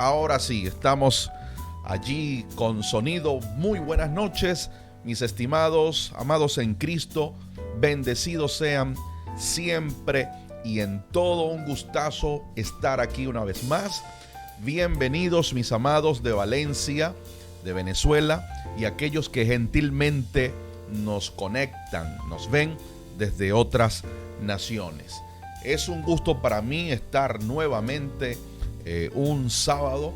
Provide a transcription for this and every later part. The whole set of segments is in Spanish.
Ahora sí, estamos allí con sonido. Muy buenas noches, mis estimados, amados en Cristo. Bendecidos sean siempre y en todo. Un gustazo estar aquí una vez más. Bienvenidos, mis amados de Valencia, de Venezuela, y aquellos que gentilmente nos conectan, nos ven desde otras naciones. Es un gusto para mí estar nuevamente un sábado.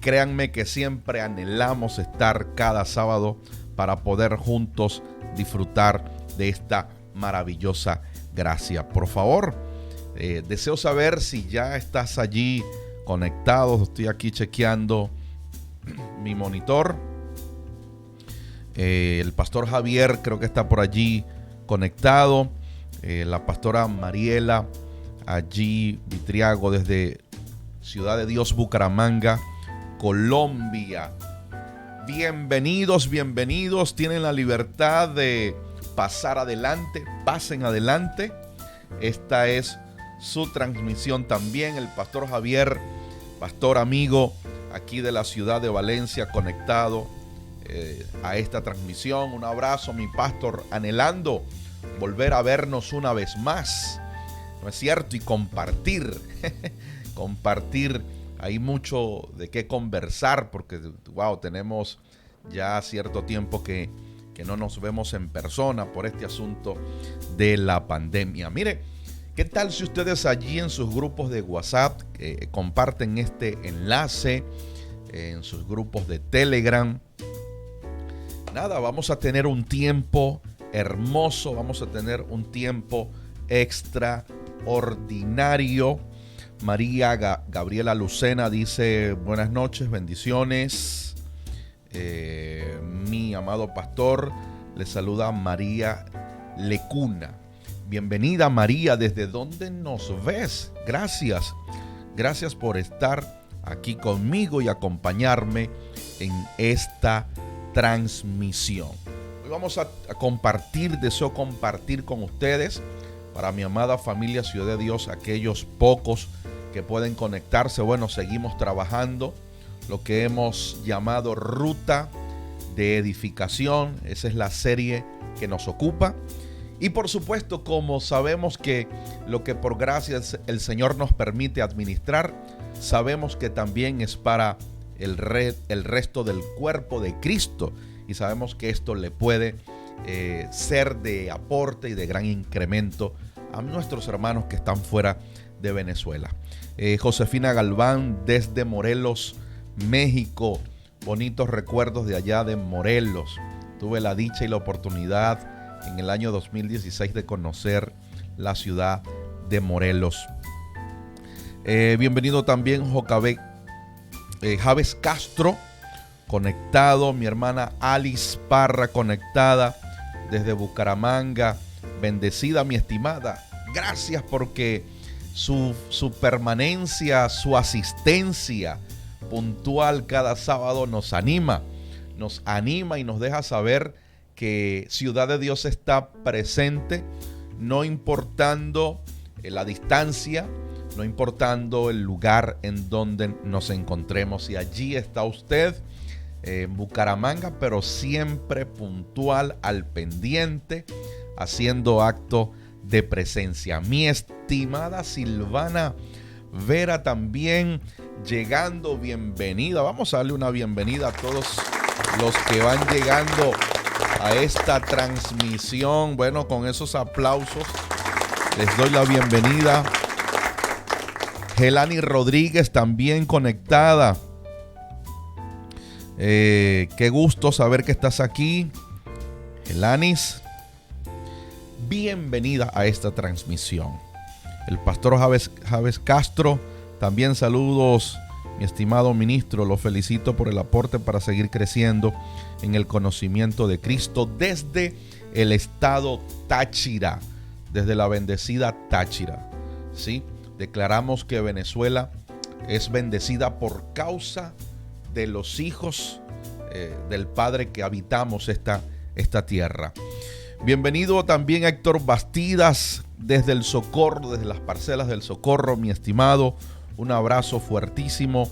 Créanme que siempre anhelamos estar cada sábado para poder juntos disfrutar de esta maravillosa gracia. Por favor, deseo saber si ya estás allí conectado. Estoy aquí chequeando mi monitor. El pastor Javier creo que está por allí conectado. La pastora Mariela allí Vitriago desde Ciudad de Dios, Bucaramanga, Colombia. Bienvenidos. Tienen la libertad de pasar adelante. Pasen adelante. Esta es su transmisión también. El pastor Javier, pastor amigo aquí de la ciudad de Valencia, conectado a esta transmisión. Un abrazo, mi pastor, anhelando volver a vernos una vez más, ¿no es cierto? Y compartir. Compartir, hay mucho de qué conversar porque, wow, tenemos ya cierto tiempo que no nos vemos en persona por este asunto de la pandemia. Mire, ¿qué tal si ustedes allí en sus grupos de WhatsApp comparten este enlace en sus grupos de Telegram? Nada, vamos a tener un tiempo hermoso, vamos a tener un tiempo extraordinario. María Gabriela Lucena dice: buenas noches, bendiciones. Mi amado pastor, le saluda María Lecuna. Bienvenida, María, ¿desde dónde nos ves? Gracias por estar aquí conmigo y acompañarme en esta transmisión. Hoy vamos a compartir, deseo compartir con ustedes, para mi amada familia Ciudad de Dios, aquellos pocos que pueden conectarse. Bueno, seguimos trabajando lo que hemos llamado Ruta de Edificación. Esa es la serie que nos ocupa. Y por supuesto, como sabemos que lo que por gracia el Señor nos permite administrar, sabemos que también es para el resto del cuerpo de Cristo. Y sabemos que esto le puede ser de aporte y de gran incremento a nuestros hermanos que están fuera de Venezuela. Josefina Galván desde Morelos, México. Bonitos recuerdos de allá de Morelos. Tuve la dicha y la oportunidad en el año 2016 de conocer la ciudad de Morelos. Bienvenido también Javes Castro, conectado. Mi hermana Alice Parra, conectada desde Bucaramanga. Bendecida, mi estimada. Gracias porque su permanencia, su asistencia puntual cada sábado nos anima y nos deja saber que Ciudad de Dios está presente, no importando la distancia, no importando el lugar en donde nos encontremos. Y allí está usted en Bucaramanga, pero siempre puntual, al pendiente, haciendo acto de presencia. Mi estimada Silvana Vera también llegando, bienvenida. Vamos a darle una bienvenida a todos los que van llegando a esta transmisión. Bueno, con esos aplausos les doy la bienvenida. Gelani Rodríguez también conectada. Qué gusto saber que estás aquí, Gelanis. Bienvenida a esta transmisión. El pastor Javes Castro, también saludos, mi estimado ministro. Lo felicito por el aporte para seguir creciendo en el conocimiento de Cristo desde el estado Táchira, desde la bendecida Táchira. ¿Sí? Declaramos que Venezuela es bendecida por causa de los hijos del Padre que habitamos esta tierra. Bienvenido también Héctor Bastidas desde el Socorro, desde las parcelas del Socorro, mi estimado. Un abrazo fuertísimo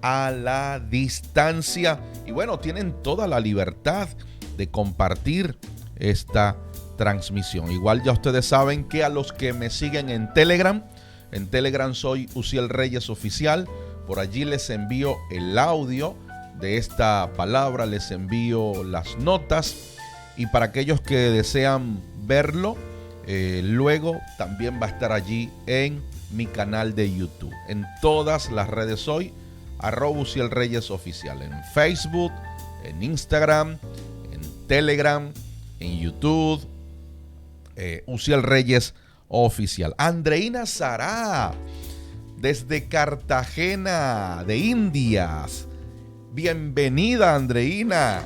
a la distancia. Y bueno, tienen toda la libertad de compartir esta transmisión. Igual ya ustedes saben que a los que me siguen en Telegram soy Uziel Reyes Oficial. Por allí les envío el audio de esta palabra, les envío las notas. Y para aquellos que desean verlo, luego también va a estar allí en mi canal de YouTube. En todas las redes soy @Uziel Reyes Oficial. En Facebook, en Instagram, en Telegram, en YouTube, Uziel Reyes Oficial. Andreina Sará, desde Cartagena de Indias. Bienvenida, Andreina.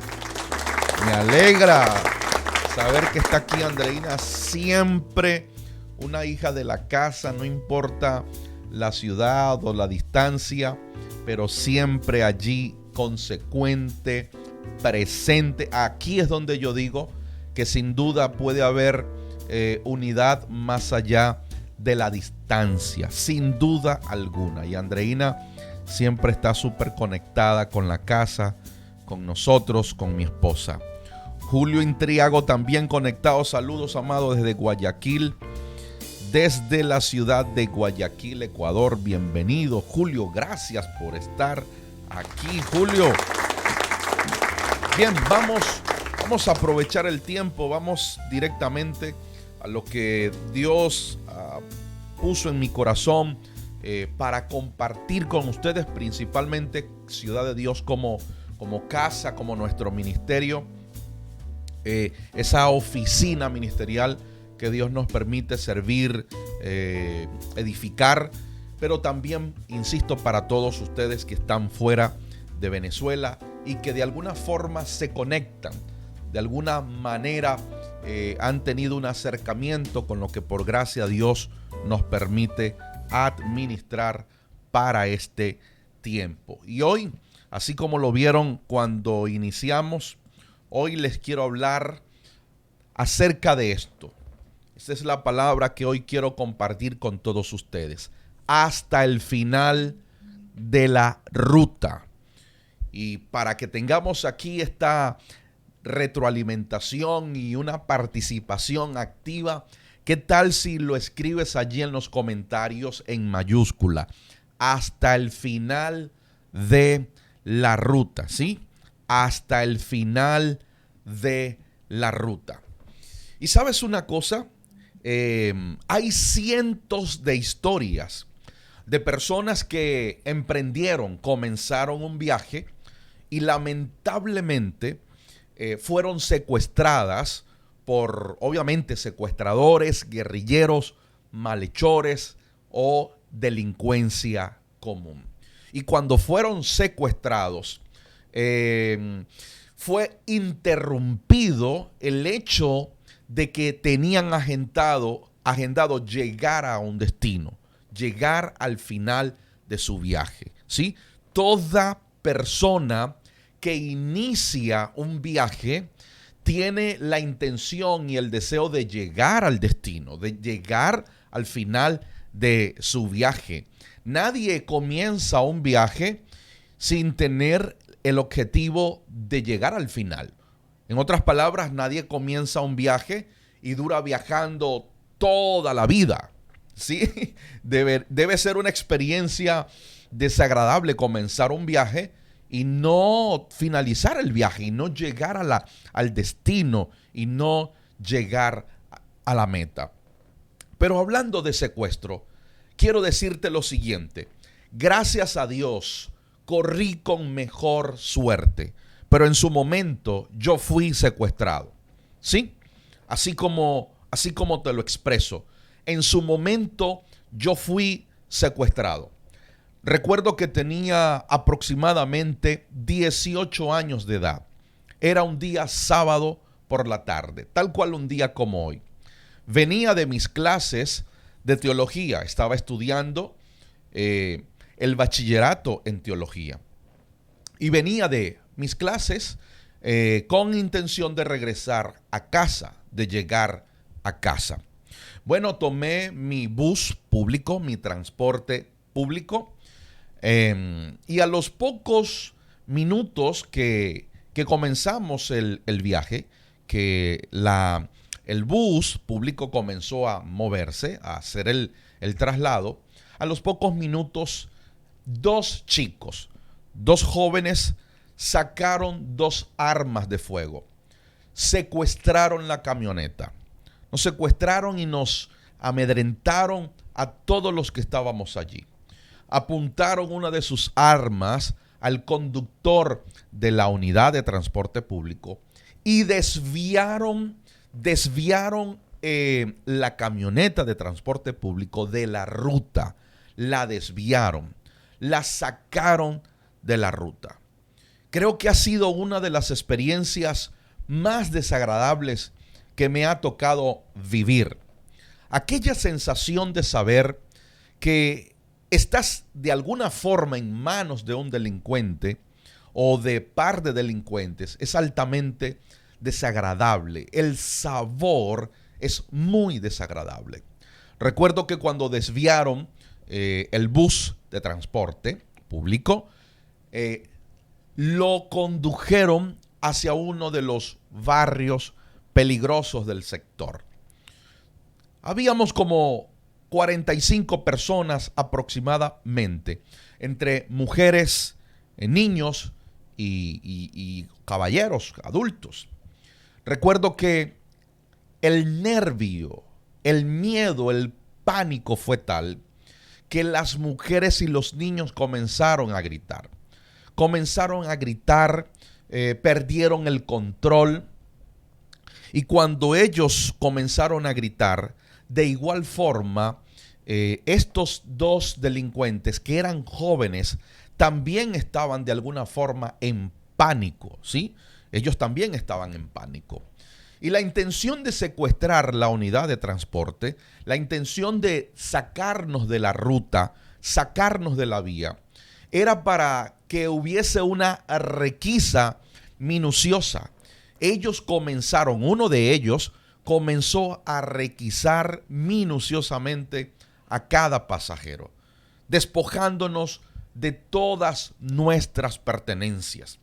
Me alegra saber que está aquí Andreina, siempre una hija de la casa, no importa la ciudad o la distancia, pero siempre allí, consecuente, presente. Aquí es donde yo digo que sin duda puede haber unidad más allá de la distancia, sin duda alguna. Y Andreina siempre está súper conectada con la casa, con nosotros, con mi esposa. Julio Intriago también conectado. Saludos, amado, desde Guayaquil, desde la ciudad de Guayaquil, Ecuador. Bienvenido, Julio. Gracias por estar aquí, Julio. Bien, vamos a aprovechar el tiempo. Vamos directamente a lo que Dios puso en mi corazón para compartir con ustedes, principalmente Ciudad de Dios como casa, como nuestro ministerio, esa oficina ministerial que Dios nos permite servir, edificar, pero también, insisto, para todos ustedes que están fuera de Venezuela y que de alguna forma se conectan, de alguna manera han tenido un acercamiento con lo que por gracia Dios nos permite administrar para este tiempo. Y hoy, así como lo vieron cuando iniciamos, hoy les quiero hablar acerca de esto. Esta es la palabra que hoy quiero compartir con todos ustedes. Hasta el final de la ruta. Y para que tengamos aquí esta retroalimentación y una participación activa, ¿qué tal si lo escribes allí en los comentarios en mayúscula? Hasta el final de la ruta, ¿sí? Hasta el final de la ruta. Y sabes una cosa, hay cientos de historias de personas que emprendieron, comenzaron un viaje y lamentablemente fueron secuestradas por, obviamente, secuestradores, guerrilleros, malhechores o delincuencia común. Y cuando fueron secuestrados, fue interrumpido el hecho de que tenían agendado llegar a un destino, llegar al final de su viaje, ¿sí? Toda persona que inicia un viaje tiene la intención y el deseo de llegar al destino, de llegar al final de su viaje. Nadie comienza un viaje sin tener el objetivo de llegar al final. En otras palabras, nadie comienza un viaje y dura viajando toda la vida, ¿sí? Debe ser una experiencia desagradable comenzar un viaje y no finalizar el viaje, y no llegar al destino, y no llegar a la meta. Pero hablando de secuestro, quiero decirte lo siguiente. Gracias a Dios, corrí con mejor suerte, pero en su momento yo fui secuestrado, ¿sí? Así como te lo expreso. En su momento yo fui secuestrado. Recuerdo que tenía aproximadamente 18 años de edad. Era un día sábado por la tarde, tal cual un día como hoy. Venía de mis clases de teología. Estaba estudiando el bachillerato en teología. Y venía de mis clases con intención de regresar a casa, de llegar a casa. Bueno, tomé mi bus público, mi transporte público, Y a los pocos minutos que comenzamos el viaje, que el bus público comenzó a moverse, a hacer el traslado, a los pocos minutos, dos chicos, dos jóvenes, sacaron dos armas de fuego, secuestraron la camioneta, nos secuestraron y nos amedrentaron a todos los que estábamos allí. Apuntaron una de sus armas al conductor de la unidad de transporte público y desviaron la camioneta de transporte público de la ruta. La desviaron, la sacaron de la ruta. Creo que ha sido una de las experiencias más desagradables que me ha tocado vivir. Aquella sensación de saber que estás de alguna forma en manos de un delincuente o de par de delincuentes es altamente desagradable. El sabor es muy desagradable. Recuerdo que cuando desviaron el bus de transporte público, lo condujeron hacia uno de los barrios peligrosos del sector. Habíamos como 45 personas aproximadamente, entre mujeres, niños y caballeros, adultos. Recuerdo que el nervio, el miedo, el pánico fue tal que las mujeres y los niños comenzaron a gritar. Perdieron el control. Y cuando ellos comenzaron a gritar, de igual forma, estos dos delincuentes que eran jóvenes también estaban de alguna forma en pánico, ¿sí? Ellos también estaban en pánico. Y la intención de secuestrar la unidad de transporte, la intención de sacarnos de la ruta, sacarnos de la vía, era para que hubiese una requisa minuciosa. Uno de ellos comenzó a requisar minuciosamente a cada pasajero, despojándonos de todas nuestras pertenencias.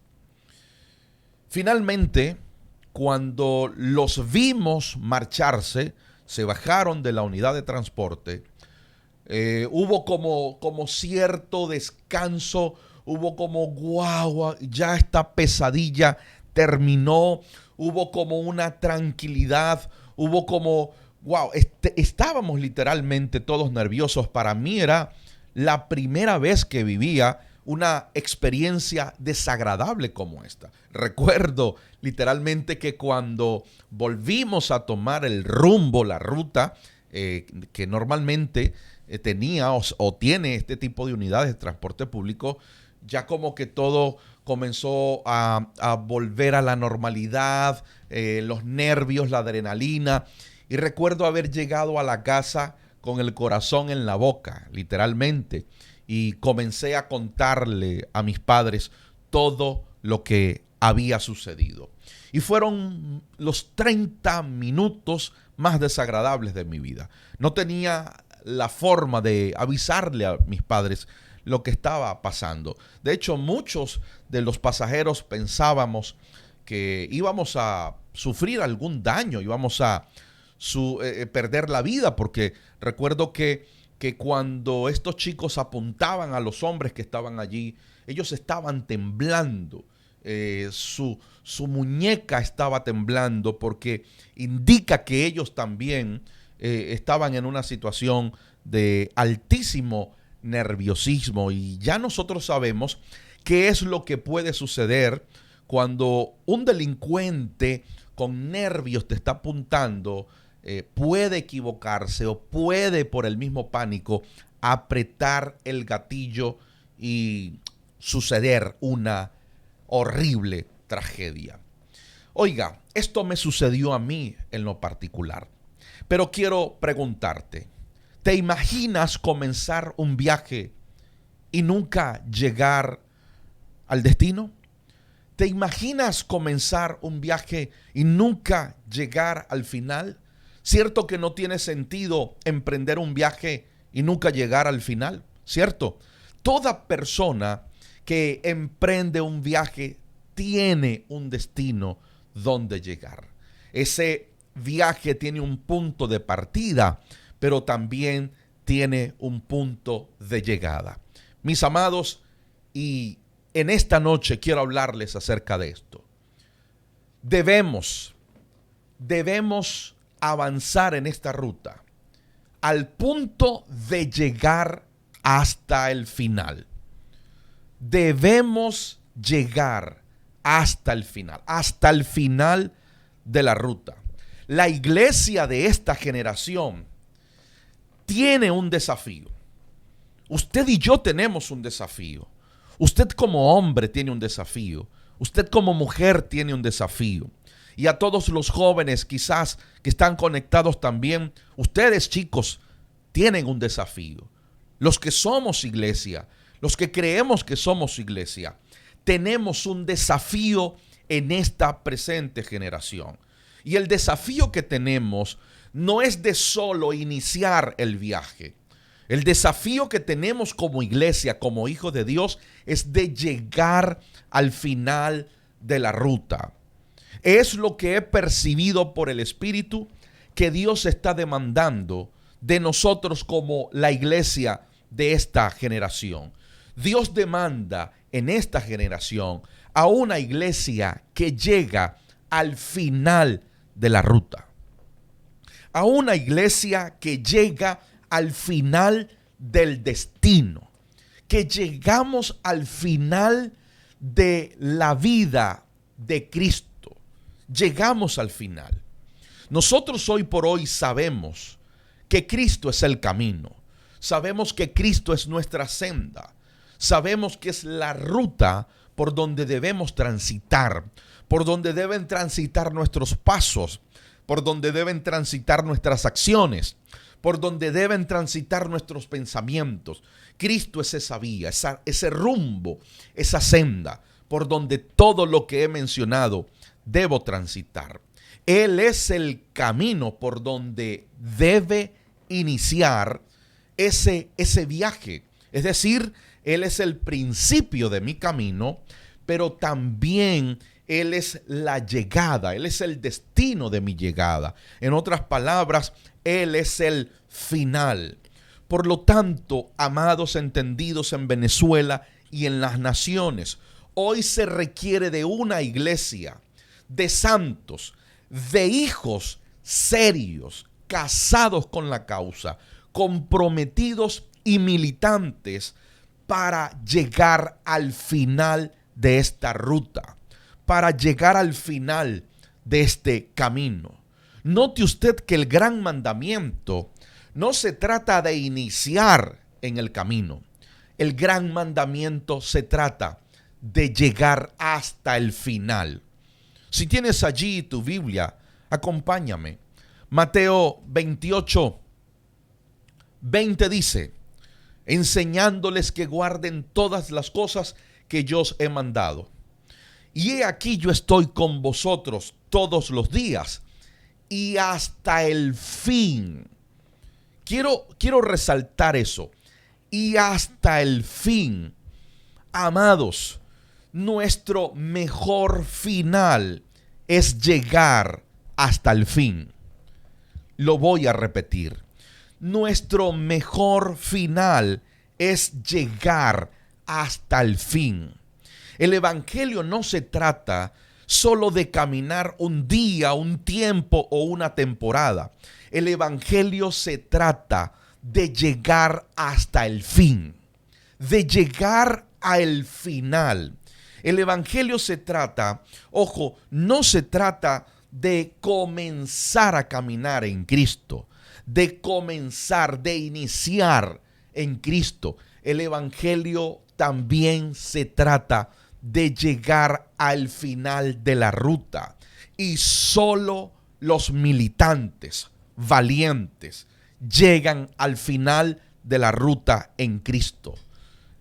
Finalmente, cuando los vimos marcharse, se bajaron de la unidad de transporte, hubo como cierto descanso, hubo como guau, ya esta pesadilla terminó, hubo como una tranquilidad, hubo como, wow, estábamos literalmente todos nerviosos. Para mí era la primera vez que vivía una experiencia desagradable como esta. Recuerdo literalmente que cuando volvimos a tomar el rumbo, la ruta que normalmente tenía o tiene este tipo de unidades de transporte público, ya como que todo comenzó a volver a la normalidad, los nervios, la adrenalina. Y recuerdo haber llegado a la casa con el corazón en la boca, literalmente. Y comencé a contarle a mis padres todo lo que había sucedido. Y fueron los 30 minutos más desagradables de mi vida. No tenía la forma de avisarle a mis padres lo que estaba pasando. De hecho, muchos de los pasajeros pensábamos que íbamos a sufrir algún daño, íbamos a perder la vida, porque recuerdo que cuando estos chicos apuntaban a los hombres que estaban allí, ellos estaban temblando. Su muñeca estaba temblando porque indica que ellos también estaban en una situación de altísimo nerviosismo. Y ya nosotros sabemos qué es lo que puede suceder cuando un delincuente con nervios te está apuntando. Puede equivocarse o puede, por el mismo pánico, apretar el gatillo y suceder una horrible tragedia. Oiga, esto me sucedió a mí en lo particular, pero quiero preguntarte, ¿te imaginas comenzar un viaje y nunca llegar al destino? ¿Te imaginas comenzar un viaje y nunca llegar al final? ¿Cierto que no tiene sentido emprender un viaje y nunca llegar al final? ¿Cierto? Toda persona que emprende un viaje tiene un destino donde llegar. Ese viaje tiene un punto de partida, pero también tiene un punto de llegada. Mis amados, y en esta noche quiero hablarles acerca de esto. Debemos avanzar en esta ruta al punto de llegar hasta el final. Debemos llegar hasta el final de la ruta. La iglesia de esta generación tiene un desafío. Usted y yo tenemos un desafío. Usted como hombre tiene un desafío. Usted como mujer tiene un desafío. Y a todos los jóvenes quizás que están conectados también, ustedes chicos tienen un desafío. Los que somos iglesia, los que creemos que somos iglesia, tenemos un desafío en esta presente generación. Y el desafío que tenemos no es de solo iniciar el viaje. El desafío que tenemos como iglesia, como hijos de Dios, es de llegar al final de la ruta. Es lo que he percibido por el Espíritu que Dios está demandando de nosotros como la iglesia de esta generación. Dios demanda en esta generación a una iglesia que llega al final de la ruta. A una iglesia que llega al final del destino. Que llegamos al final de la vida de Cristo. Llegamos al final. Nosotros hoy por hoy sabemos que Cristo es el camino. Sabemos que Cristo es nuestra senda. Sabemos que es la ruta por donde debemos transitar, por donde deben transitar nuestros pasos, por donde deben transitar nuestras acciones, por donde deben transitar nuestros pensamientos. Cristo es esa vía, ese rumbo, esa senda, por donde todo lo que he mencionado debo transitar. Él es el camino por donde debe iniciar ese viaje. Es decir, Él es el principio de mi camino, pero también Él es la llegada, Él es el destino de mi llegada. En otras palabras, Él es el final. Por lo tanto, amados entendidos en Venezuela y en las naciones, hoy se requiere de una iglesia, de santos, de hijos serios, casados con la causa, comprometidos y militantes para llegar al final de esta ruta, para llegar al final de este camino. Note usted que el gran mandamiento no se trata de iniciar en el camino. El gran mandamiento se trata de llegar hasta el final. Si tienes allí tu Biblia, acompáñame. Mateo 28, 20 dice: enseñándoles que guarden todas las cosas que yo os he mandado. Y he aquí yo estoy con vosotros todos los días y hasta el fin. Quiero resaltar eso. Y hasta el fin. Amados, nuestro mejor final es llegar hasta el fin. Lo voy a repetir. Nuestro mejor final es llegar hasta el fin. El evangelio no se trata solo de caminar un día, un tiempo o una temporada. El evangelio se trata de llegar hasta el fin, de llegar al final. El evangelio se trata, ojo, no se trata de comenzar a caminar en Cristo, de comenzar, de iniciar en Cristo. El evangelio también se trata de llegar al final de la ruta. Y solo los militantes valientes llegan al final de la ruta en Cristo.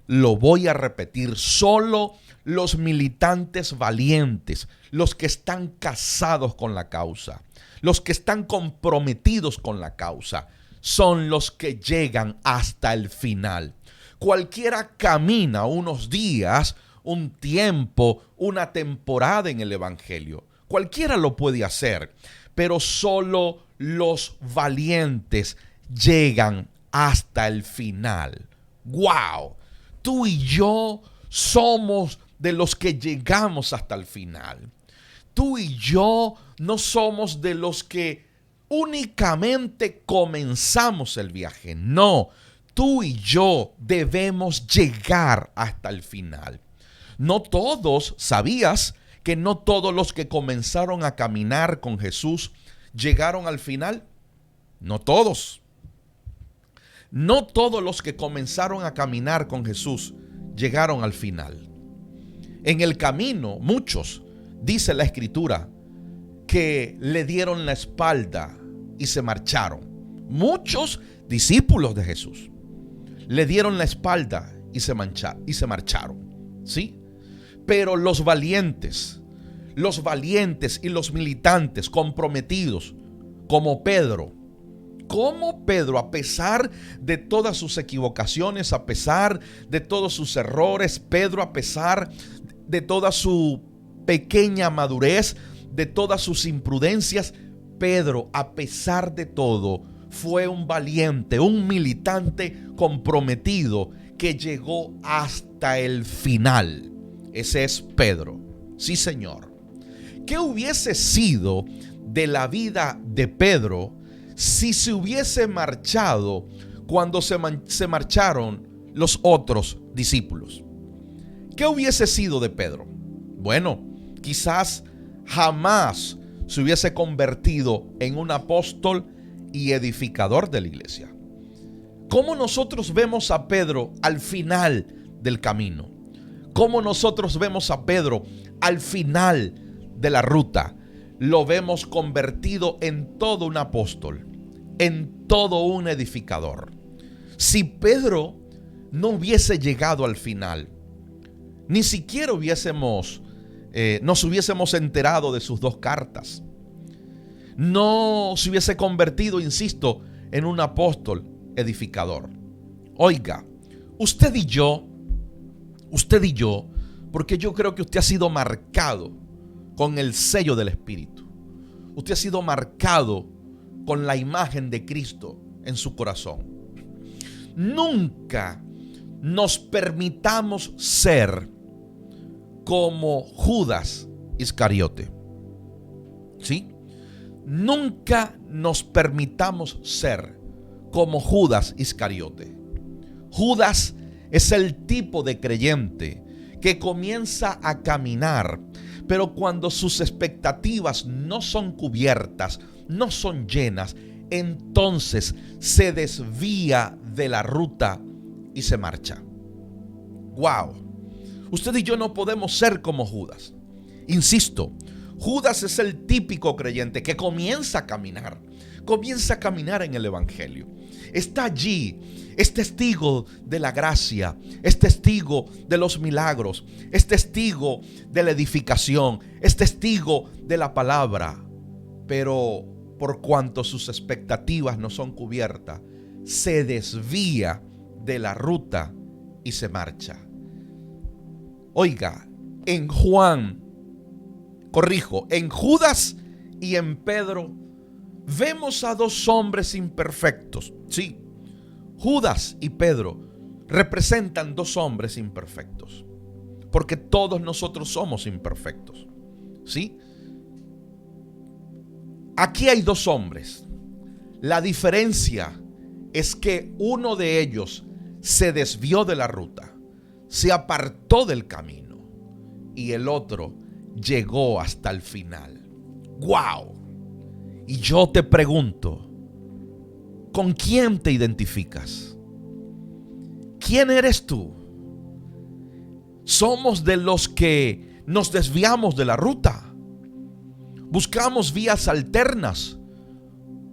Lo voy a repetir, solo los militantes valientes, los que están casados con la causa, los que están comprometidos con la causa, son los que llegan hasta el final. Cualquiera camina unos días, un tiempo, una temporada en el Evangelio. Cualquiera lo puede hacer, pero solo los valientes llegan hasta el final. ¡Wow! Tú y yo somos de los que llegamos hasta el final. Tú y yo no somos de los que únicamente comenzamos el viaje. No, tú y yo debemos llegar hasta el final. No todos, ¿sabías que no todos los que comenzaron a caminar con Jesús llegaron al final? No todos. No todos los que comenzaron a caminar con Jesús llegaron al final. En el camino, muchos, dice la Escritura, que le dieron la espalda y se marcharon. Muchos discípulos de Jesús le dieron la espalda y se marcharon. ¿Sí? Pero los valientes y los militantes comprometidos, como Pedro, a pesar de todas sus equivocaciones, a pesar de todos sus errores, Pedro, a pesar de toda su pequeña madurez, de todas sus imprudencias, Pedro, a pesar de todo, fue un valiente, un militante comprometido que llegó hasta el final. Ese es Pedro. Sí, Señor. ¿Qué hubiese sido de la vida de Pedro si se hubiese marchado cuando se marcharon los otros discípulos? ¿Qué hubiese sido de Pedro? Bueno, quizás jamás se hubiese convertido en un apóstol y edificador de la iglesia. ¿Cómo nosotros vemos a Pedro al final del camino? ¿Cómo nosotros vemos a Pedro al final de la ruta? Lo vemos convertido en todo un apóstol, en todo un edificador. Si Pedro no hubiese llegado al final, ni siquiera nos hubiésemos enterado de sus 2 cartas. No se hubiese convertido, insisto, en un apóstol edificador. Oiga, usted y yo, porque yo creo que usted ha sido marcado con el sello del Espíritu. Usted ha sido marcado con la imagen de Cristo en su corazón. Nunca nos permitamos ser como Judas Iscariote. ¿Sí? Nunca nos permitamos ser como Judas Iscariote. Judas es el tipo de creyente que comienza a caminar, pero cuando sus expectativas no son cubiertas, no son llenas, entonces se desvía de la ruta y se marcha. ¡Wow! Usted y yo no podemos ser como Judas. Insisto, Judas es el típico creyente que comienza a caminar en el Evangelio. Está allí, es testigo de la gracia, es testigo de los milagros, es testigo de la edificación, es testigo de la palabra. Pero por cuanto sus expectativas no son cubiertas, se desvía de la ruta y se marcha. Oiga, en Judas y en Pedro vemos a 2 hombres imperfectos. Sí, Judas y Pedro representan 2 hombres imperfectos, porque todos nosotros somos imperfectos. ¿Sí? Aquí hay 2 hombres. La diferencia es que uno de ellos se desvió de la ruta, se apartó del camino, y el otro llegó hasta el final. ¡Wow! Y yo te pregunto, ¿con quién te identificas? ¿Quién eres tú? ¿Somos de los que nos desviamos de la ruta? ¿Buscamos vías alternas?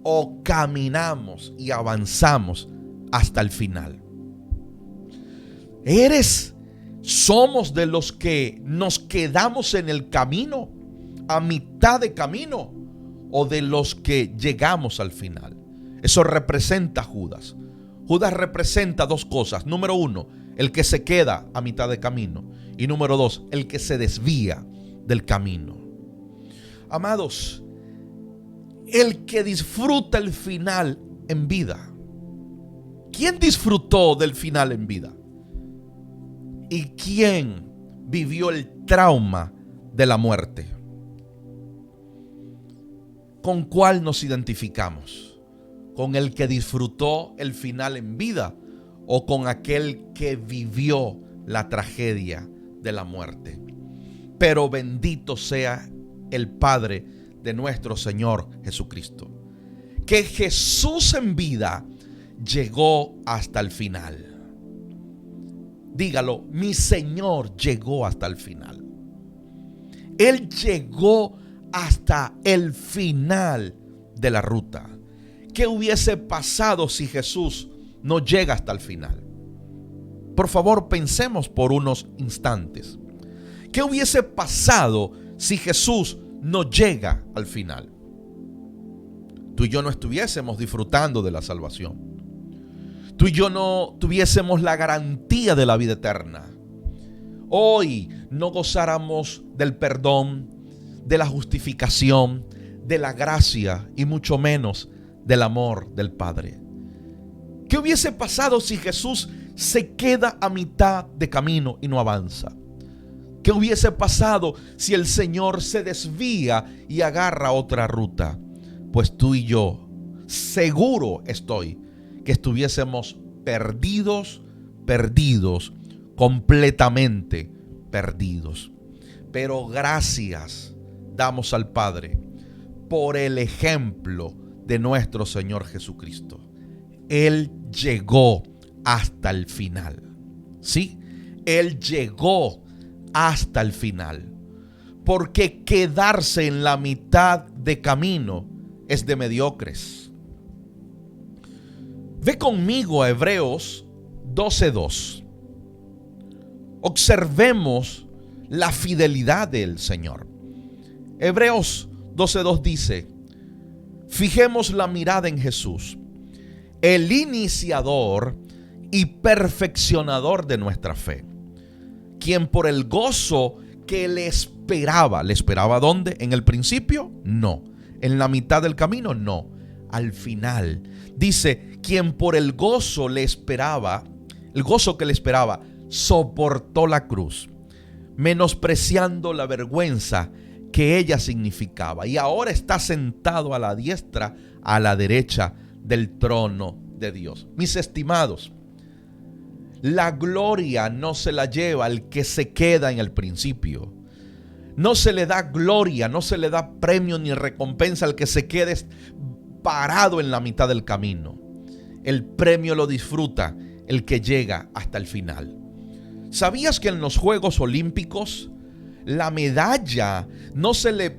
¿O caminamos y avanzamos hasta el final? ¿Somos de los que nos quedamos en el camino, a mitad de camino, o de los que llegamos al final? Eso representa a Judas. Judas representa 2 cosas. Número 1, el que se queda a mitad de camino. Y número 2, el que se desvía del camino. Amados, el que disfruta el final en vida. ¿Quién disfrutó del final en vida? ¿Y quién vivió el trauma de la muerte? ¿Con cuál nos identificamos? ¿Con el que disfrutó el final en vida o con aquel que vivió la tragedia de la muerte? Pero bendito sea el Padre de nuestro Señor Jesucristo, que Jesús en vida llegó hasta el final. Dígalo, mi Señor llegó hasta el final. Él llegó hasta el final de la ruta. ¿Qué hubiese pasado si Jesús no llega hasta el final? Por favor, pensemos por unos instantes. ¿Qué hubiese pasado si Jesús no llega al final? Tú y yo no estuviésemos disfrutando de la salvación. Tú y yo no tuviésemos la garantía de la vida eterna. Hoy no gozáramos del perdón, de la justificación, de la gracia y mucho menos del amor del Padre. ¿Qué hubiese pasado si Jesús se queda a mitad de camino y no avanza? ¿Qué hubiese pasado si el Señor se desvía y agarra otra ruta? Pues tú y yo, seguro estoy, que estuviésemos perdidos, completamente perdidos. Pero gracias damos al Padre por el ejemplo de nuestro Señor Jesucristo. Él llegó hasta el final. Sí, Él llegó hasta el final. Porque quedarse en la mitad de camino es de mediocres. Ve conmigo a Hebreos 12:2. Observemos la fidelidad del Señor. Hebreos 12:2 dice: fijemos la mirada en Jesús, el iniciador y perfeccionador de nuestra fe, quien por el gozo que ¿le esperaba ¿dónde? ¿En el principio? No. ¿En la mitad del camino? No. Al final. Dice, quien por el gozo le esperaba, el gozo que le esperaba, soportó la cruz, menospreciando la vergüenza que ella significaba, y ahora está sentado a la diestra, a la derecha del trono de Dios. Mis estimados, la gloria no se la lleva el que se queda en el principio. No se le da gloria, no se le da premio ni recompensa al que se quede parado en la mitad del camino. El premio lo disfruta el que llega hasta el final. ¿Sabías que en los Juegos Olímpicos la medalla no se le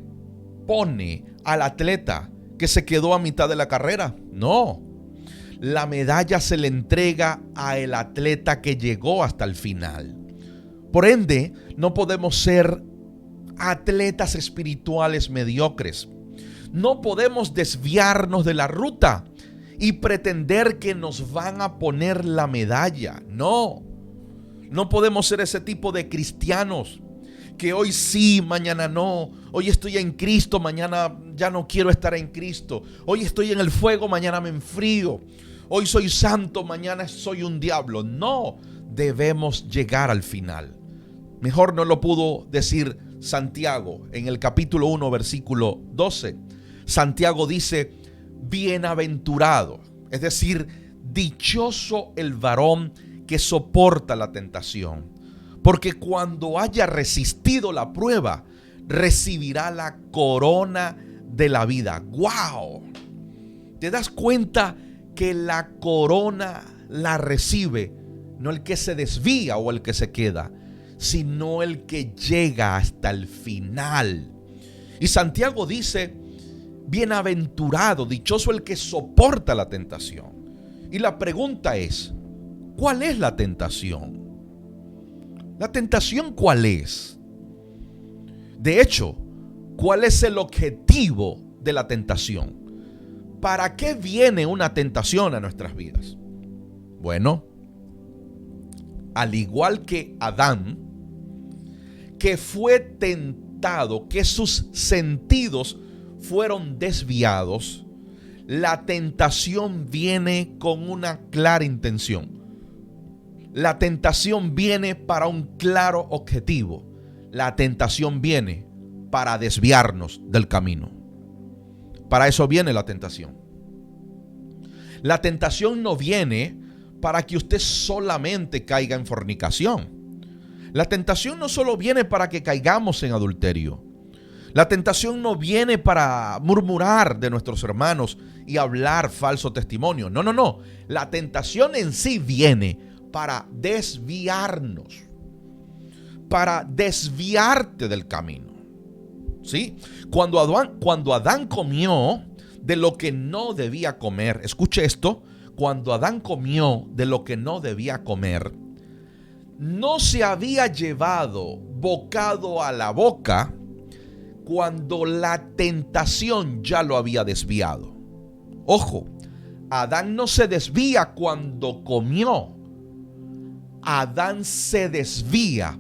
pone al atleta que se quedó a mitad de la carrera? No. La medalla se le entrega al atleta que llegó hasta el final. Por ende, no podemos ser atletas espirituales mediocres. No podemos desviarnos de la ruta y pretender que nos van a poner la medalla. No podemos ser ese tipo de cristianos que hoy sí, mañana no. Hoy estoy en Cristo, mañana ya no quiero estar en Cristo. Hoy estoy en el fuego, mañana me enfrío. Hoy soy santo, mañana soy un diablo. No, debemos llegar al final. Mejor no lo pudo decir Santiago en el capítulo 1, versículo 12. Santiago dice: bienaventurado, es decir, dichoso el varón que soporta la tentación, porque cuando haya resistido la prueba, recibirá la corona de la vida. ¡Wow! ¿Te das cuenta que la corona la recibe no el que se desvía o el que se queda, sino el que llega hasta el final? Y Santiago dice: bienaventurado, dichoso el que soporta la tentación. Y la pregunta es: ¿cuál es la tentación? ¿La tentación cuál es? De hecho, ¿cuál es el objetivo de la tentación? ¿Para qué viene una tentación a nuestras vidas? Bueno, al igual que Adán, que fue tentado, que sus sentidos fueron desviados, la tentación viene con una clara intención. La tentación viene para un claro objetivo. La tentación viene para desviarnos del camino. Para eso viene la tentación. La tentación no viene para que usted solamente caiga en fornicación. La tentación no solo viene para que caigamos en adulterio. La tentación no viene para murmurar de nuestros hermanos y hablar falso testimonio. No, no, no. La tentación en sí viene para desviarnos, para desviarte del camino. ¿Sí? Cuando Adán comió de lo que no debía comer, escuche esto, cuando Adán comió de lo que no debía comer, no se había llevado bocado a la boca cuando la tentación ya lo había desviado. Ojo, Adán no se desvía cuando comió. Adán se desvía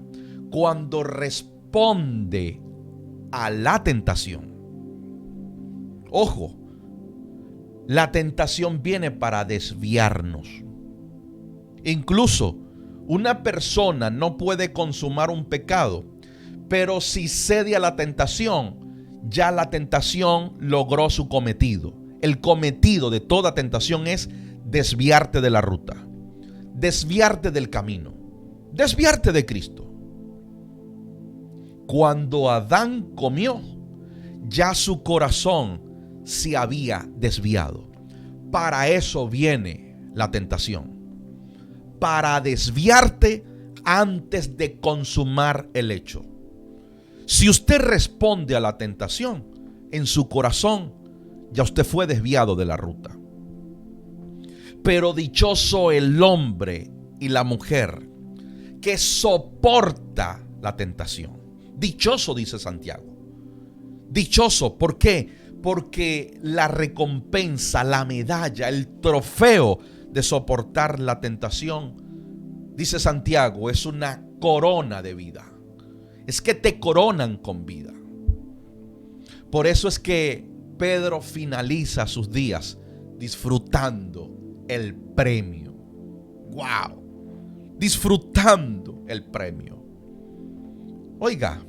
cuando responde a la tentación. Ojo, la tentación viene para desviarnos. Incluso una persona no puede consumar un pecado, pero si cede a la tentación, ya la tentación logró su cometido. El cometido de toda tentación es desviarte de la ruta, desviarte del camino, desviarte de Cristo. Cuando Adán comió, ya su corazón se había desviado. Para eso viene la tentación, para desviarte antes de consumar el hecho. Si usted responde a la tentación en su corazón, ya usted fue desviado de la ruta. Pero dichoso el hombre y la mujer que soporta la tentación. Dichoso, dice Santiago. Dichoso, ¿por qué? Porque la recompensa, la medalla, el trofeo de soportar la tentación, dice Santiago, es una corona de vida. Es que te coronan con vida. Por eso es que Pedro finaliza sus días disfrutando el premio. ¡Wow! Disfrutando el premio. Oiga,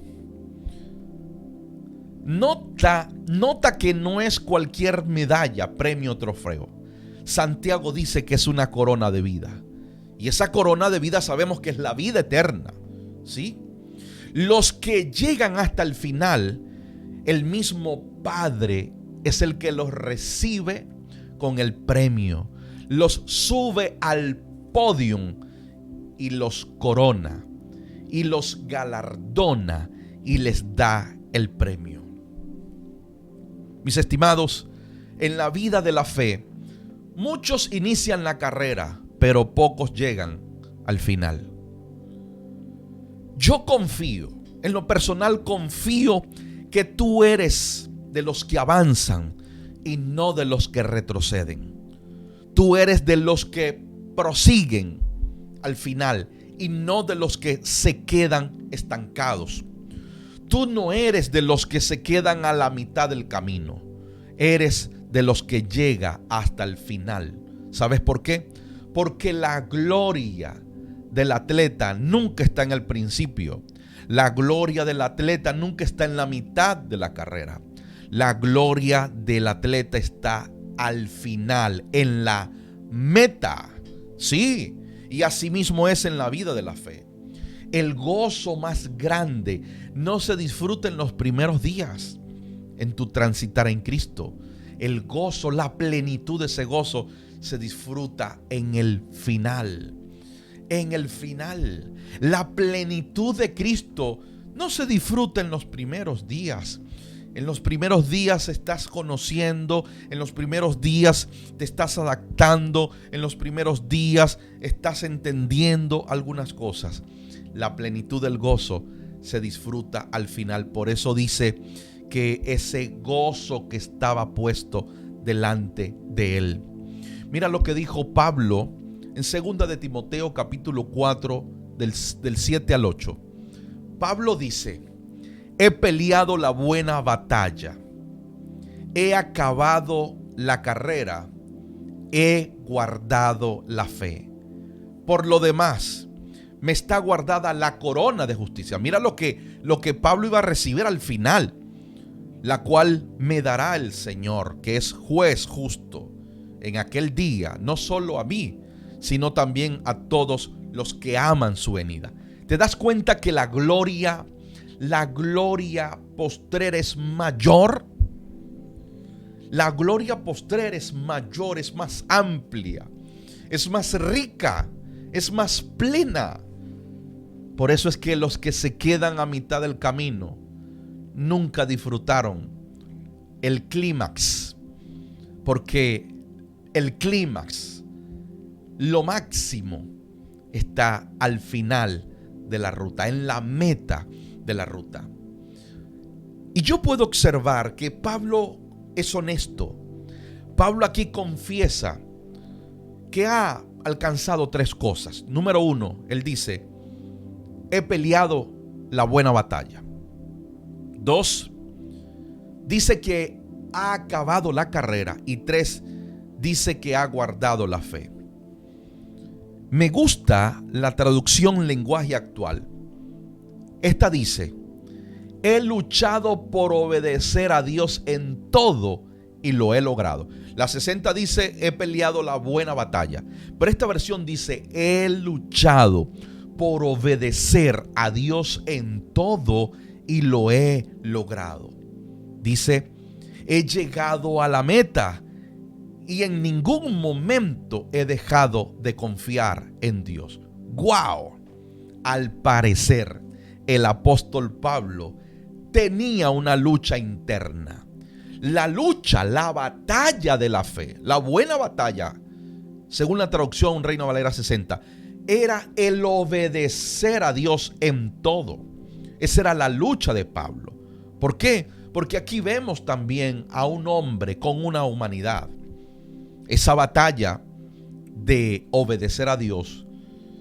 nota que no es cualquier medalla, premio, trofeo. Santiago dice que es una corona de vida. Y esa corona de vida sabemos que es la vida eterna. ¿Sí? Los que llegan hasta el final, el mismo Padre es el que los recibe con el premio, los sube al podium y los corona y los galardona y les da el premio. Mis estimados, en la vida de la fe, muchos inician la carrera, pero pocos llegan al final. Yo confío, en lo personal confío que tú eres de los que avanzan y no de los que retroceden. Tú eres de los que prosiguen al final y no de los que se quedan estancados. Tú no eres de los que se quedan a la mitad del camino. Eres de los que llega hasta el final. ¿Sabes por qué? Porque la gloria del atleta nunca está en el principio. La gloria del atleta nunca está en la mitad de la carrera. La gloria del atleta está al final, en la meta. Sí, y así mismo es en la vida de la fe. El gozo más grande no se disfruta en los primeros días en tu transitar en Cristo. El gozo, la plenitud de ese gozo se disfruta en el final. En el final, la plenitud de Cristo no se disfruta en los primeros días. En los primeros días estás conociendo, en los primeros días te estás adaptando, en los primeros días estás entendiendo algunas cosas. La plenitud del gozo se disfruta al final. Por eso dice que ese gozo que estaba puesto delante de él. Mira lo que dijo Pablo En 2 de Timoteo capítulo 4 del 7 al 8. Pablo dice: he peleado la buena batalla, he acabado la carrera, he guardado la fe. Por lo demás, me está guardada la corona de justicia. Mira lo que Pablo iba a recibir al final, la cual me dará el Señor, que es juez justo, en aquel día, no solo a mí, sino también a todos los que aman su venida. ¿Te das cuenta que la gloria postrera es mayor? La gloria postrera es mayor, es más amplia, es más rica, es más plena. Por eso es que los que se quedan a mitad del camino nunca disfrutaron el clímax, porque el clímax, lo máximo, está al final de la ruta, en la meta de la ruta. Y yo puedo observar que Pablo es honesto. Pablo aquí confiesa que ha alcanzado 3 cosas. Número 1, él dice: he peleado la buena batalla. 2, dice que ha acabado la carrera. Y 3, dice que ha guardado la fe. Me gusta la traducción lenguaje actual. Esta dice: he luchado por obedecer a Dios en todo y lo he logrado. La 60 dice: he peleado la buena batalla. Pero esta versión dice: he luchado por obedecer a Dios en todo y lo he logrado. Dice: he llegado a la meta y en ningún momento he dejado de confiar en Dios. ¡Wow! Al parecer, el apóstol Pablo tenía una lucha interna. La lucha, la batalla de la fe, la buena batalla, según la traducción Reina Valera 60, era el obedecer a Dios en todo. Esa era la lucha de Pablo. ¿Por qué? Porque aquí vemos también a un hombre con una humanidad. Esa batalla de obedecer a Dios,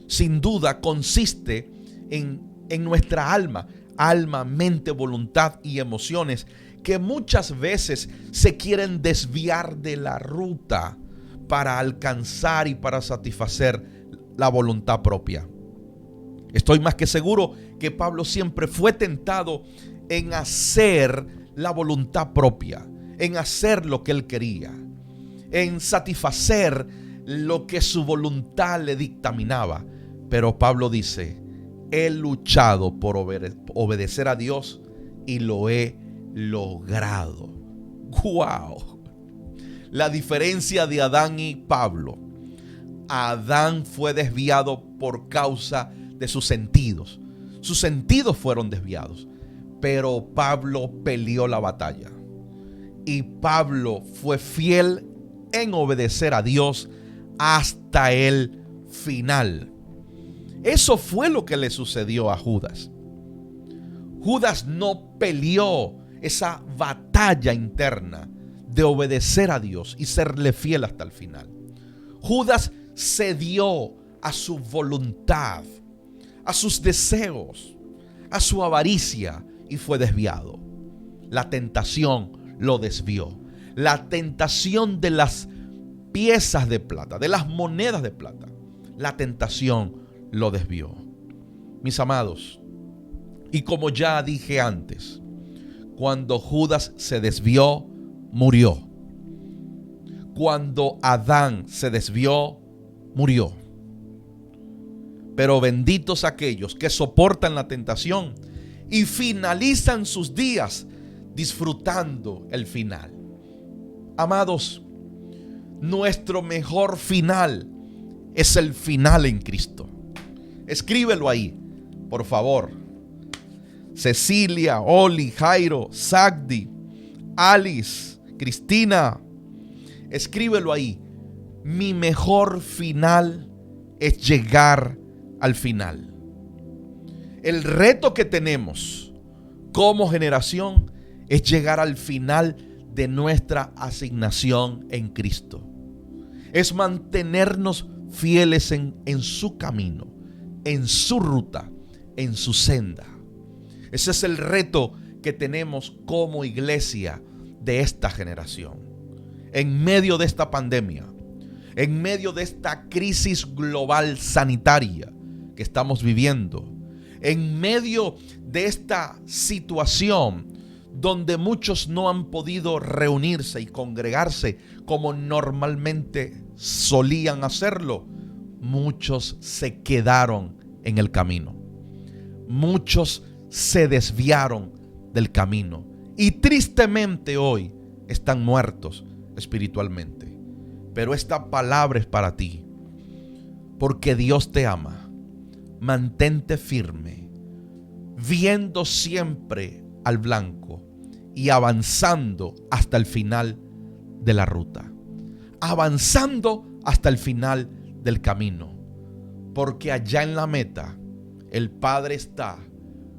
sin duda, consiste en nuestra alma, mente, voluntad y emociones, que muchas veces se quieren desviar de la ruta para alcanzar y para satisfacer la voluntad propia. Estoy más que seguro que Pablo siempre fue tentado en hacer la voluntad propia, en hacer lo que él quería, en satisfacer lo que su voluntad le dictaminaba. Pero Pablo dice: he luchado por obedecer a Dios y lo he logrado. ¡Wow! La diferencia de Adán y Pablo: Adán fue desviado por causa de sus sentidos. Sus sentidos fueron desviados. Pero Pablo peleó la batalla. Y Pablo fue fiel en obedecer a Dios hasta el final. Eso fue lo que le sucedió a Judas. Judas no peleó esa batalla interna de obedecer a Dios y serle fiel hasta el final. Judas cedió a su voluntad, a sus deseos, a su avaricia y fue desviado. La tentación lo desvió. La tentación de las piezas de plata, de las monedas de plata, la tentación lo desvió. Mis amados, y como ya dije antes, cuando Judas se desvió, murió. Cuando Adán se desvió, murió. Pero benditos aquellos que soportan la tentación y finalizan sus días disfrutando el final. Amados, nuestro mejor final es el final en Cristo. Escríbelo ahí, por favor. Cecilia, Oli, Jairo, Sagdi, Alice, Cristina, escríbelo ahí. Mi mejor final es llegar al final. El reto que tenemos como generación es llegar al final de nuestra asignación en Cristo. Es mantenernos fieles en su camino, en su ruta, en su senda. Ese es el reto que tenemos como iglesia de esta generación. En medio de esta pandemia, en medio de esta crisis global sanitaria que estamos viviendo, en medio de esta situación donde muchos no han podido reunirse y congregarse como normalmente solían hacerlo, muchos se quedaron en el camino. Muchos se desviaron del camino y tristemente hoy están muertos espiritualmente. Pero esta palabra es para ti, porque Dios te ama. Mantente firme, viendo siempre al blanco y avanzando hasta el final de la ruta, avanzando hasta el final del camino, porque allá en la meta el Padre está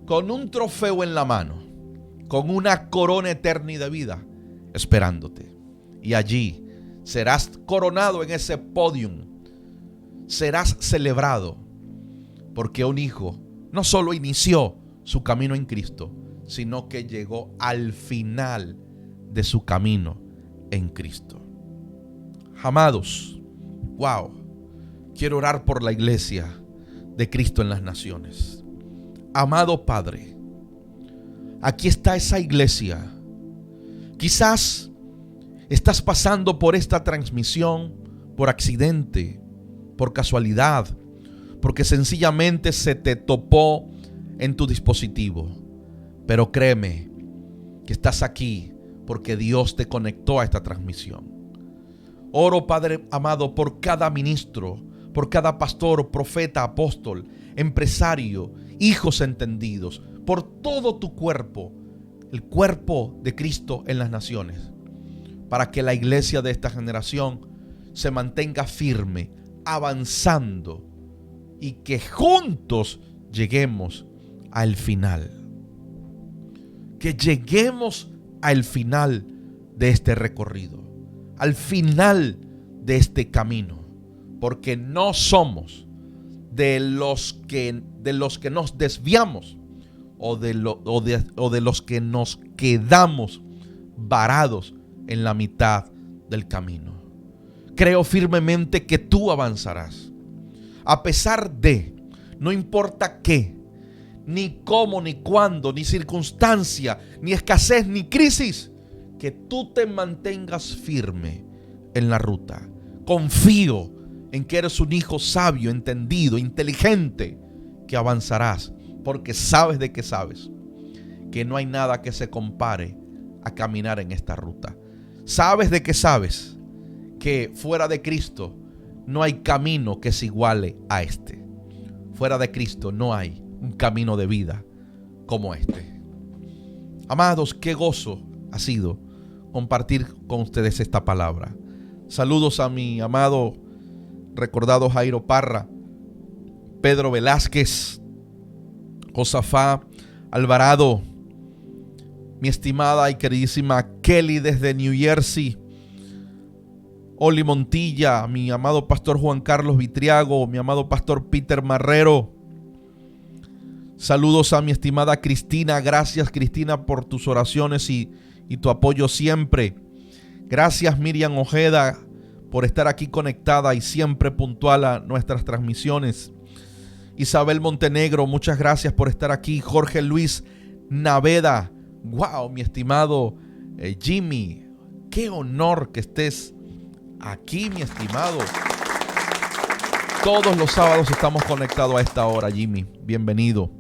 con un trofeo en la mano, con una corona eterna y de vida esperándote, y allí serás coronado en ese podium, serás celebrado, porque un hijo no solo inició su camino en Cristo, sino que llegó al final de su camino en Cristo. Amados, wow, quiero orar por la iglesia de Cristo en las naciones. Amado Padre, aquí está esa iglesia. Quizás estás pasando por esta transmisión por accidente, por casualidad, porque sencillamente se te topó en tu dispositivo. Pero créeme que estás aquí porque Dios te conectó a esta transmisión. Oro, Padre amado, por cada ministro, por cada pastor, profeta, apóstol, empresario, hijos entendidos, por todo tu cuerpo, el cuerpo de Cristo en las naciones, para que la iglesia de esta generación se mantenga firme, avanzando, y que juntos lleguemos al final. Que lleguemos al final de este recorrido, al final de este camino, porque no somos de los que nos desviamos o de los que nos quedamos varados en la mitad del camino. Creo firmemente que tú avanzarás. A pesar de, no importa qué, ni cómo, ni cuándo, ni circunstancia, ni escasez, ni crisis, que tú te mantengas firme en la ruta. Confío en que eres un hijo sabio, entendido, inteligente, que avanzarás, porque sabes de que sabes que no hay nada que se compare a caminar en esta ruta. Sabes de que sabes que fuera de Cristo no hay camino que se iguale a este. Fuera de Cristo no hay un camino de vida como este. Amados, qué gozo ha sido compartir con ustedes esta palabra. Saludos a mi amado recordado Jairo Parra, Pedro Velázquez, Josafá Alvarado, mi estimada y queridísima Kelly desde New Jersey, Oli Montilla, mi amado pastor Juan Carlos Vitriago, mi amado pastor Peter Marrero. Saludos a mi estimada Cristina. Gracias, Cristina, por tus oraciones y tu apoyo siempre. Gracias, Miriam Ojeda, por estar aquí conectada y siempre puntual a nuestras transmisiones. Isabel Montenegro, muchas gracias por estar aquí. Jorge Luis Naveda, wow, mi estimado Jimmy, qué honor que estés aquí, mi estimado. Todos los sábados estamos conectados a esta hora, Jimmy. Bienvenido.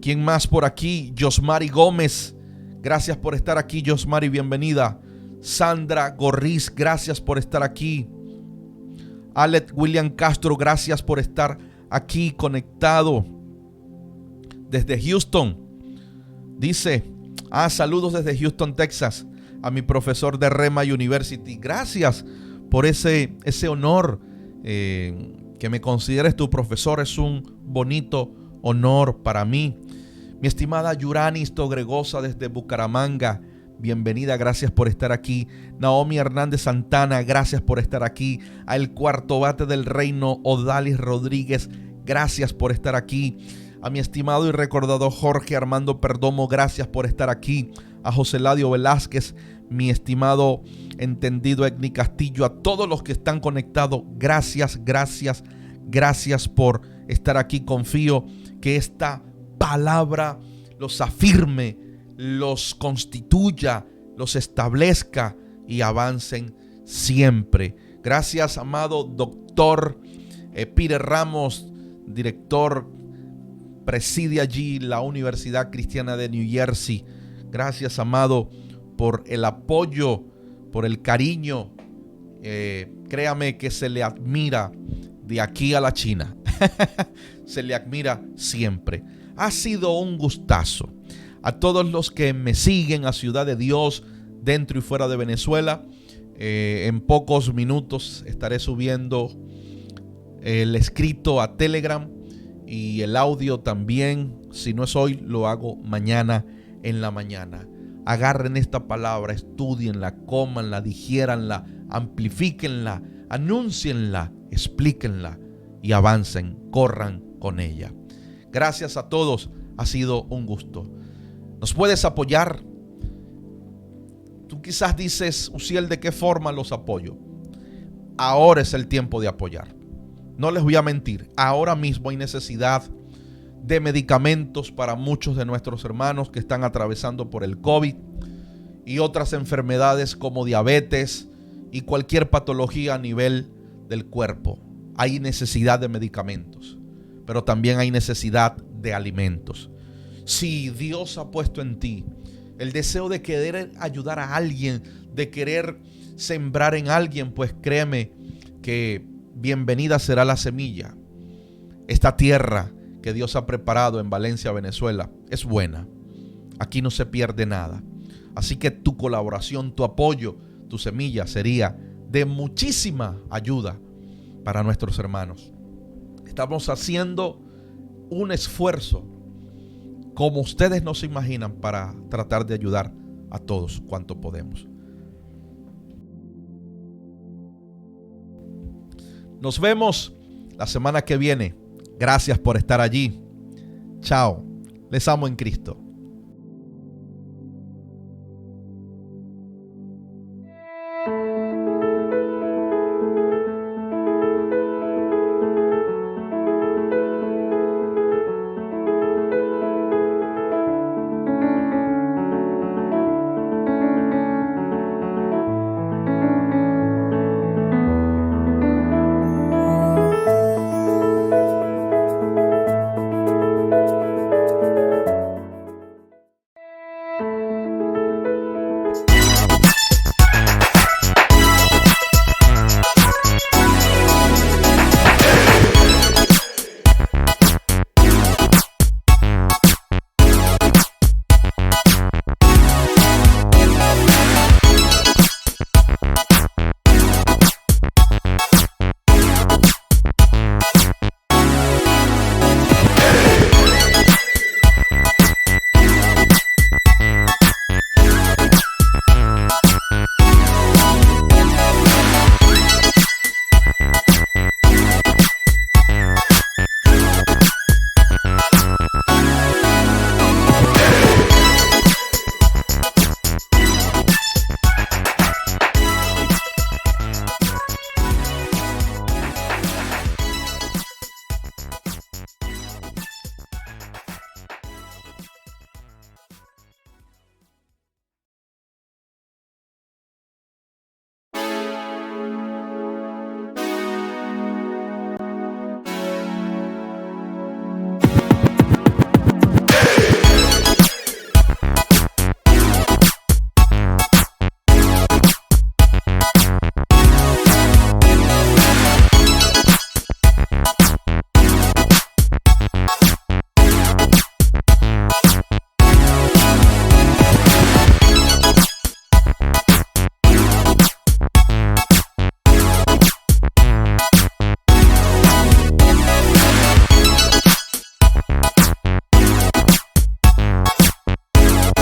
¿Quién más por aquí? Josmari Gómez. Gracias por estar aquí, Josmari. Bienvenida. Sandra Gorriz, gracias por estar aquí. Alet William Castro, gracias por estar aquí conectado desde Houston. Dice, saludos desde Houston, Texas, a mi profesor de Rema University. Gracias por ese honor. Que me consideres tu profesor es un bonito honor para mí. Mi estimada Yuranis Togregosa desde Bucaramanga, bienvenida, gracias por estar aquí. Naomi Hernández Santana, gracias por estar aquí. A El Cuarto Bate del Reino, Odalis Rodríguez, gracias por estar aquí. A mi estimado y recordado Jorge Armando Perdomo, gracias por estar aquí. A José Ladio Velázquez, mi estimado entendido Egni Castillo, a todos los que están conectados, gracias por estar aquí. Confío que esta palabra los afirme, los constituya, los establezca y avancen siempre. Gracias, amado doctor Peter Ramos, director, preside allí la Universidad Cristiana de New Jersey. Gracias, amado, por el apoyo, por el cariño. Créame que se le admira de aquí a la China. Se le admira siempre. Ha sido un gustazo. A todos los que me siguen, a Ciudad de Dios, dentro y fuera de Venezuela, en pocos minutos estaré subiendo el escrito a Telegram y el audio también. Si no es hoy, lo hago mañana en la mañana. Agarren esta palabra, estudienla, cómanla, digiéranla, amplifíquenla, anúncienla, explíquenla y avancen, corran con ella. Gracias a todos, ha sido un gusto. ¿Nos puedes apoyar? Tú quizás dices, Uziel, ¿de qué forma los apoyo? Ahora es el tiempo de apoyar. No les voy a mentir, ahora mismo hay necesidad de medicamentos para muchos de nuestros hermanos que están atravesando por el COVID y otras enfermedades como diabetes y cualquier patología a nivel del cuerpo. Hay necesidad de medicamentos, pero también hay necesidad de alimentos. Si Dios ha puesto en ti el deseo de querer ayudar a alguien, de querer sembrar en alguien, pues créeme que bienvenida será la semilla. Esta tierra que Dios ha preparado en Valencia, Venezuela, es buena. Aquí no se pierde nada. Así que tu colaboración, tu apoyo, tu semilla sería de muchísima ayuda para nuestros hermanos. Estamos haciendo un esfuerzo como ustedes no se imaginan para tratar de ayudar a todos cuanto podemos. Nos vemos la semana que viene. Gracias por estar allí. Chao. Les amo en Cristo.